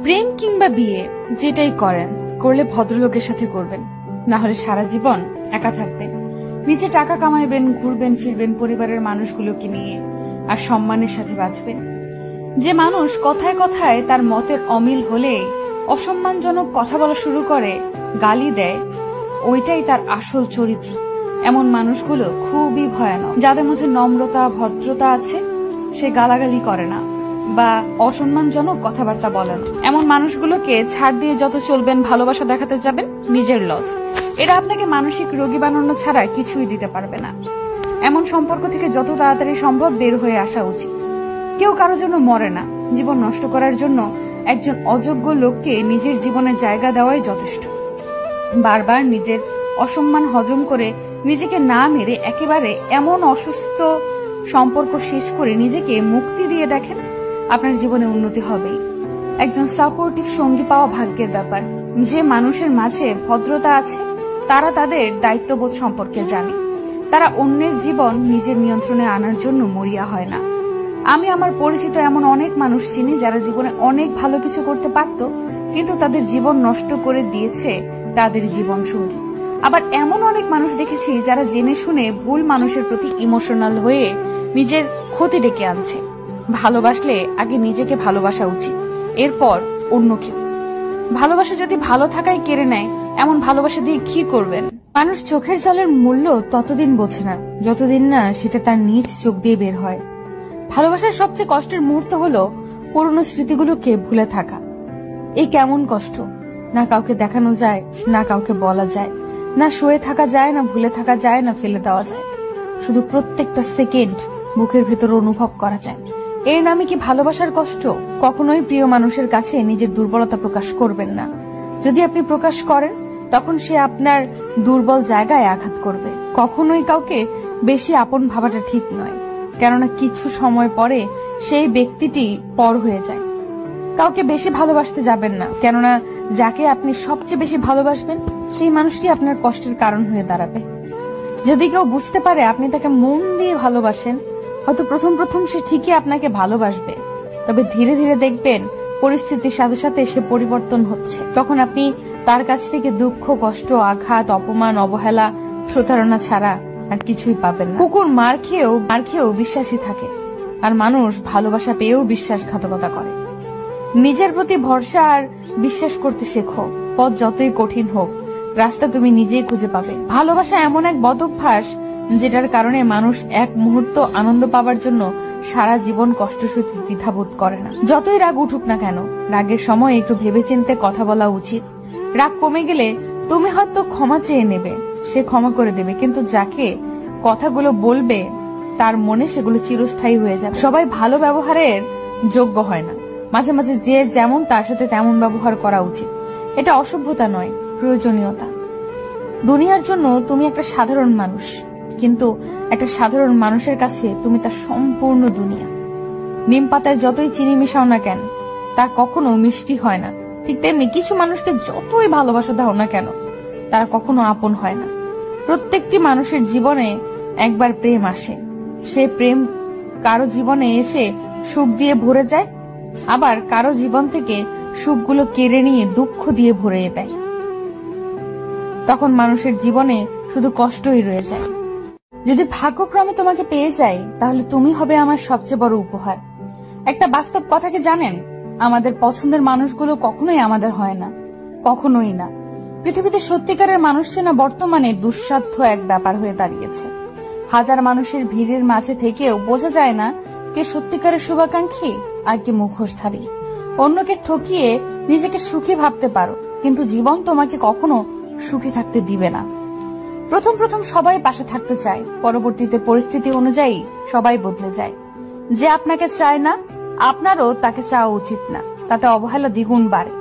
প্রেম কিংবা বিয়ে যেটাই করেন, করলে ভদ্রলোকের সাথে করবেন, না হলে সারা জীবন একা থাকবেন। নিজে টাকা কামাইবেন, ঘুরবেন ফিরবেন পরিবারের মানুষগুলোকে নিয়ে, আর সম্মানের সাথে বাঁচবেন। যে মানুষ কথায় কথায় তার মতের অমিল হলে অসম্মানজনক কথা বলা শুরু করে, গালি দেয়, ওইটাই তার আসল চরিত্র। এমন মানুষগুলো খুবই ভয়ানক। যাদের মধ্যে নম্রতা ভদ্রতা আছে, সে গালাগালি করে না বা অসম্মানজনক কথাবার্তা বলে না। এমন মানুষগুলোকে ছাড় দিয়ে যত চলবেন, ভালোবাসা দেখাতে যাবেন, নিজের লস। এরা আপনাকে মানসিক রোগী বানানো ছাড়া কিছুই দিতে পারবে না। এমন সম্পর্ক থেকে যত তাড়াতাড়ি সম্ভব বের হয়ে আসা উচিত। কেউ কারো জন্য মরে না। জীবন নষ্ট করার জন্য একজন অযোগ্য লোককে নিজের জীবনে জায়গা দেওয়াই যথেষ্ট। বারবার নিজের অসম্মান হজম করে নিজেকে না মেরে একেবারে এমন অসুস্থ সম্পর্ক শেষ করে নিজেকে মুক্তি দিয়ে দেখেন, আপনার জীবনে উন্নতি হবেই। একজন সাপোর্টিভ সঙ্গী পাওয়া ভাগ্যের ব্যাপার। যে মানুষের মাঝে ভদ্রতা আছে, তারা তাদের দায়িত্ববোধ সম্পর্কে জানে। তারা অন্যের জীবন নিজের নিয়ন্ত্রণে আনার জন্য মরিয়া হয় না। আমি আমার পরিচিত এমন অনেক মানুষ চিনি যারা জীবনে অনেক ভালো কিছু করতে পারত, কিন্তু তাদের জীবন নষ্ট করে দিয়েছে তাদের জীবন সঙ্গী। আবার এমন অনেক মানুষ দেখেছি যারা জেনে শুনে ভুল মানুষের প্রতি ইমোশনাল হয়ে নিজের ক্ষতি ডেকে আনছে। ভালোবাসলে আগে নিজেকে ভালোবাসা উচিত, এরপর অন্য কেউ। ভালোবাসা যদি ভালো থাকাই কেড়ে নেয়, এমন ভালোবাসা দিয়ে কি করবেন? মানুষ চোখের জলের মূল্য ততদিন বোঝে না যতদিন না সেটা তার নিজ চোখ দিয়ে বের হয়। ভালোবাসার সবচেয়ে কষ্টের মুহূর্ত হলো পুরনো স্মৃতিগুলোকে ভুলে থাকা। এই কেমন কষ্ট! না কাউকে দেখানো যায়, না কাউকে বলা যায়, না শুয়ে থাকা যায়, না ভুলে থাকা যায়, না ফেলে দেওয়া যায়। শুধু প্রত্যেকটা সেকেন্ড বুকের ভেতর অনুভব করা যায়। এর নামে কি ভালোবাসার কষ্ট? কখনোই প্রিয় মানুষের কাছে নিজের দুর্বলতা প্রকাশ করবেন না। যদি আপনি প্রকাশ করেন, তখন সে আপনার দুর্বল জায়গায় আঘাত করবে। কখনোই কাউকে বেশি আপন ভাবাটা ঠিক নয়, কেননা কিছু সময় পরে সেই ব্যক্তিটি পর হয়ে যায়। কাউকে বেশি ভালোবাসতে যাবেন না, কেননা যাকে আপনি সবচেয়ে বেশি ভালোবাসবেন, সেই মানুষটি আপনার কষ্টের কারণ হয়ে দাঁড়াবে। যদি কেউ বুঝতে পারে আপনি তাকে মন দিয়ে ভালোবাসেন, হয়তো প্রথম প্রথম সে ঠিকই আপনাকে ভালোবাসবে, তবে ধীরে ধীরে দেখবেন পরিস্থিতির সাথে সাথে সে পরিবর্তন হচ্ছে। তখন আপনি তার কাছ থেকে দুঃখ, কষ্ট, আঘাত, অপমান, অবহেলা, প্রতারণা ছাড়া আর কিছুই পাবেন না। কুকুর মার খেয়েও বিশ্বাসী থাকে, আর মানুষ ভালোবাসা পেয়েও বিশ্বাসঘাতকতা করে। নিজের প্রতি ভরসা আর বিশ্বাস করতে শেখো। পথ যতই কঠিন হোক, রাস্তা তুমি নিজেই খুঁজে পাবে। ভালোবাসা এমন এক বদ অভ্যাস যেটার কারণে মানুষ এক মুহূর্ত আনন্দ পাবার জন্য সারা জীবন কষ্ট সইতে দ্বিধাবোধ করে না। যতই রাগ উঠুক না কেন, রাগের সময় একটু ভেবেচিন্তে কথা বলা উচিত। রাগ কমে গেলে তুমি হয়তো ক্ষমা চেয়ে নেবে, সে ক্ষমা করে দেবে, কিন্তু যাকে কথাগুলো বলবে তার মনে সেগুলো চিরস্থায়ী হয়ে যাবে। সবাই ভালো ব্যবহারের যোগ্য হয় না। মাঝে মাঝে যে যেমন তার সাথে তেমন ব্যবহার করা উচিত। এটা অসভ্যতা নয়, প্রয়োজনীয়তা। দুনিয়ার জন্য তুমি একটা সাধারণ মানুষ, কিন্তু একটা সাধারণ মানুষের কাছে তুমি তার সম্পূর্ণ দুনিয়া। নিম পাতায় যতই চিনি মেশাও না কেন, তা কখনো মিষ্টি হয় না। ঠিক তেমনি কিছু মানুষকে যতই ভালোবাসা দাও না কেন, তারা কখনো আপন হয় না। প্রত্যেকটি মানুষের জীবনে একবার প্রেম আসে। সে প্রেম কারো জীবনে এসে সুখ দিয়ে ভরে যায়, আবার কারো জীবন থেকে সুখগুলো কেড়ে নিয়ে দুঃখ দিয়ে ভরে দেয়। তখন মানুষের জীবনে শুধু কষ্টই রয়ে যায়। যদি ভাগ্যক্রমে তোমাকে পেয়ে যাই, তাহলে তুমি হবে আমার সবচেয়ে বড় উপহার। একটা বাস্তব কথা কি জানেন? আমাদের পছন্দের মানুষগুলো কখনোই আমাদের হয় না, কখনোই না। পৃথিবীতে সত্যিকারের মানুষ চেনা বর্তমানে দুঃসাধ্য এক ব্যাপার হয়ে দাঁড়িয়েছে। হাজার মানুষের ভিড়ের মাঝে থেকেও বোঝা যায় না কে সত্যিকারের শুভাকাঙ্ক্ষী আর কে মুখোশধারী। অন্যকে ঠকিয়ে নিজেকে সুখী ভাবতে পারো, কিন্তু জীবন তোমাকে কখনো সুখী থাকতে দিবে না। প্রথম প্রথম সবাই পাশে থাকতে চায়, পরবর্তীতে পরিস্থিতি অনুযায়ী সবাই বদলে যায়। যে আপনাকে চায় না, আপনারও তাকে চাওয়া উচিত না, তাতে অবহেলা দ্বিগুণ বাড়ে।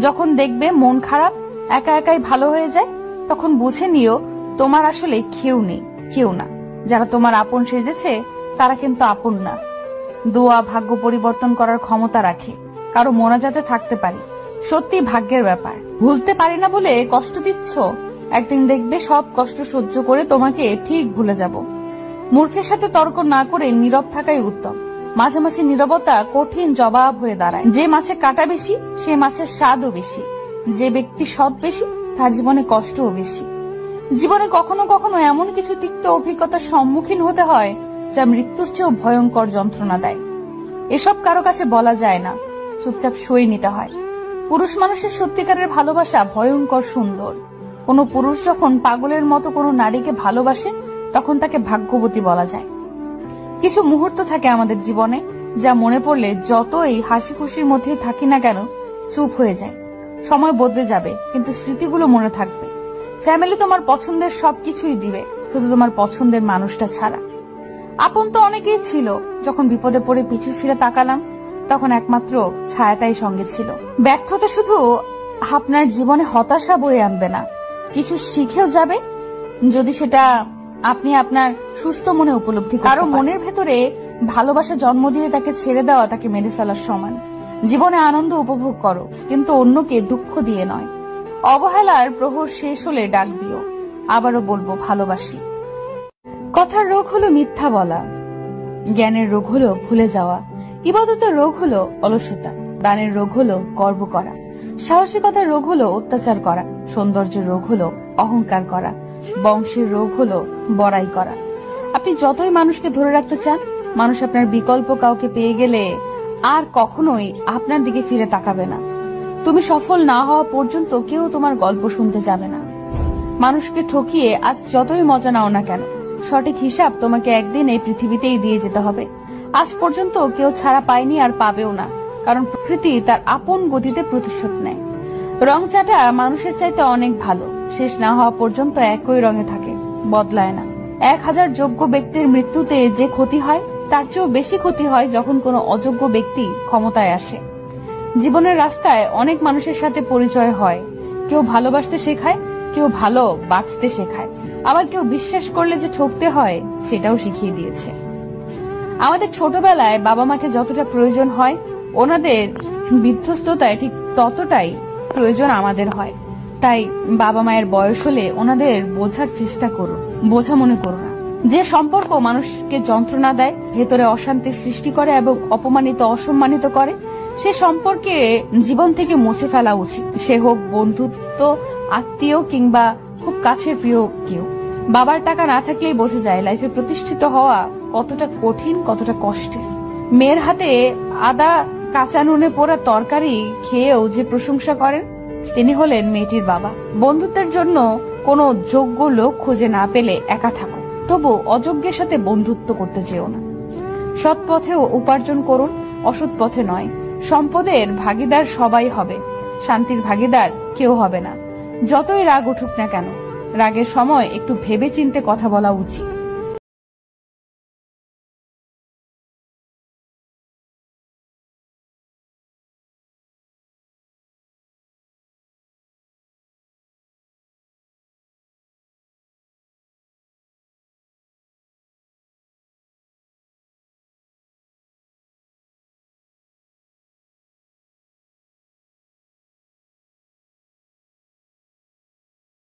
যখন দেখবে মন খারাপ, একা একাই ভালো হয়ে যায়, তখন বুঝে নিও তোমার আসলে কেউ নেই, কেউ না। যারা তোমার আপন সেজেছে তারা কিন্তু আপন না। দোয়া ভাগ্য পরিবর্তন করার ক্ষমতা রাখে, কারো মোনাজাতে থাকতে পারি, সত্যি ভাগ্যের ব্যাপার। ভুলতে পারি না বলে কষ্ট দিচ্ছ, একদিন দেখবে সব কষ্ট সহ্য করে তোমাকে ঠিক ভুলে যাব। মূর্খের সাথে তর্ক না করে নীরব থাকাই উত্তম। মাঝে মাঝে নীরবতা কঠিন জবাব হয়ে দাঁড়ায়। যে মাছে কাঁটা বেশি সে মাছের স্বাদও বেশি। যে ব্যক্তি সৎ বেশি তার জীবনে কষ্টও বেশি। জীবনে কখনো কখনো এমন কিছু তিক্ত অভিজ্ঞতার সম্মুখীন হতে হয় যা মৃত্যুর চেয়েও ভয়ঙ্কর যন্ত্রণা দেয়। এসব কারো কাছে বলা যায় না, চুপচাপ সয়ে নিতে হয়। পুরুষ মানুষের সত্যিকারের ভালোবাসা ভয়ঙ্কর সুন্দর। কোনো পুরুষ যখন পাগলের মতো কোনো নারীকে ভালোবাসে তখন তাকে ভাগ্যবতী বলা যায়। কিছু মুহূর্ত থাকে আমাদের জীবনে যা মনে পড়লে যতই হাসি খুশির মধ্যেই থাকি না কেন চুপ হয়ে যায়। সময় বদলে যাবে কিন্তু স্মৃতিগুলো মনে থাকবে। ফ্যামিলি তোমার পছন্দের সবকিছুই দিবে, শুধু তোমার পছন্দের মানুষটা ছাড়া। আপন তো অনেকেই ছিল, যখন বিপদে পড়ে পিছু ফিরে তাকালাম তখন একমাত্র ছায়াটাই সঙ্গে ছিল। ব্যর্থতা শুধু আপনার জীবনে হতাশা বয়ে আনবে না, কিছু শিখেও যাবে যদি সেটা আপনি আপনার সুস্থ মনে উপলব্ধি করেন। কারো মনের ভেতরে ভালোবাসা জন্ম দিয়ে তাকে ছেড়ে দেওয়া তাকে মেরে ফেলার সমান। জীবনে আনন্দ উপভোগ করো, কিন্তু অন্যকে দুঃখ দিয়ে নয়। অবহেলার প্রহর শেষ হলে ডাক দিও, আবারও বলবো ভালোবাসি। কথার রোগ হলো মিথ্যা বলা, জ্ঞানের রোগ হলো ভুলে যাওয়া, ইবাদতের রোগ হলো অলসতা, দানের রোগ হলো গর্ব করা, সাহসিকতার রোগ হলো অত্যাচার করা, সৌন্দর্যের রোগ হলো অহংকার করা, বংশের রোগ হলো বড়াই করা। আপনি যতই মানুষকে ধরে রাখতে চান, মানুষ আপনার বিকল্প কাউকে পেয়ে গেলে আর কখনোই আপনার দিকে ফিরে তাকাবে না। তুমি সফল না হওয়া পর্যন্ত কেউ তোমার গল্প শুনতে যাবে না। মানুষকে ঠকিয়ে আজ যতই মজা নাও না কেন, সঠিক হিসাব তোমাকে একদিন এই পৃথিবীতেই দিয়ে যেতে হবে। আজ পর্যন্ত কেউ ছাড়া পায়নি আর পাবেও না, কারণ প্রকৃতি তার আপন গতিতে প্রতিশোধ নেয়। রং চাটা মানুষের চাইতে অনেক ভালো, শেষ না হওয়া পর্যন্ত একই রঙে থাকে, বদলায় না। 1000 যোগ্য ব্যক্তির মৃত্যুতে যে ক্ষতি হয় তার চেয়েও বেশি ক্ষতি হয় যখন কোনো অযোগ্য ব্যক্তি ক্ষমতায় আসে। জীবনের রাস্তায় অনেক মানুষের সাথে পরিচয় হয়। কেউ ভালোবাসতে শেখায়, কেউ ভালো বাঁচতে শেখায়, আবার কেউ বিশ্বাস করলে যে ঠকতে হয় সেটাও শিখিয়ে দিয়েছে। আমাদের ছোটবেলায় বাবা মাকে যতটা প্রয়োজন হয়, ওনাদের বিধ্বস্ততায় ঠিক ততটাই প্রয়োজন আমাদের হয়। তাই বাবা মায়ের বয়স হলে ওনাদের বোঝার চেষ্টা করো, বোঝা মনে করো না। যে সম্পর্ক মানুষকে যন্ত্রণা দেয়, ভেতরে অশান্তির সৃষ্টি করে এবং অপমানিত অসম্মানিত করে, সে সম্পর্কে জীবন থেকে মুছে ফেলা উচিত। সে হোক বন্ধুত্ব, আত্মীয় কিংবা খুব কাছের প্রিয় কেউ। বাবার টাকা না থাকলেই বোঝা যায় লাইফে প্রতিষ্ঠিত হওয়া কতটা কঠিন, কতটা কষ্টের। মেয়ের হাতে আদা কাঁচা নুনে পোড়া তরকারি খেয়েও যে প্রশংসা করেন তিনি হলেন মেয়েটির বাবা। বন্ধুত্বের জন্য কোনো যোগ্য লোক খুঁজে না পেলে একা থাকো, তবু অযোগ্যের সাথে বন্ধুত্ব করতে যেও না। সৎ পথে উপার্জন করুন, অসৎ পথে নয়। সম্পদের ভাগিদার সবাই হবে, শান্তির ভাগিদার কেউ হবে না। যতই রাগ উঠুক না কেন, রাগের সময় একটু ভেবে চিন্তে কথা বলা উচিত।